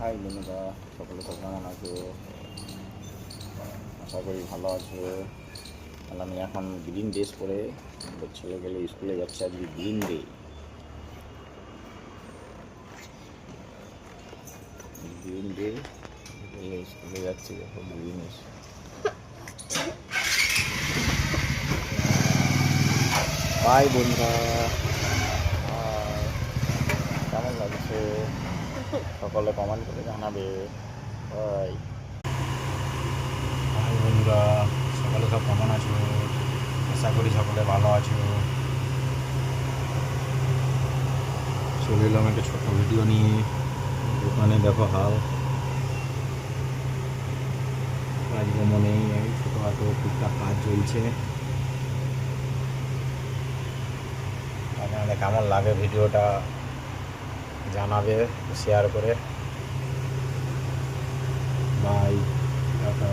High বন্ধুরা, সকলে তো কেমন আছো? আশা করি ভালো আছো। আর আমি এখন গ্রিন ড্রেস পরে আমাদের ছেলে গেলে স্কুলে যাচ্ছে। আজকে গ্রিন ডে, গ্রিন ডে স্কুলে যাচ্ছে। দেখো গ্রিন বাই বন্ধুরা। কেমন লাগছে সকলে কমেন্ট করে জানাবে। বাই হাই বন্ধুরা, সকলে সব কেমন আছো? আশা করি সকলে ভালো আছো। চলে এলাম একটা ছোট্ট ভিডিও নিয়ে। দোকানে দেখো হাল কাজকর্ম নেই, ছোটোখাটো টুকটাক কাজ চলছে। আপনাদের কেমন লাগে ভিডিওটা জানাবে শেয়ার করে। Bye, tata.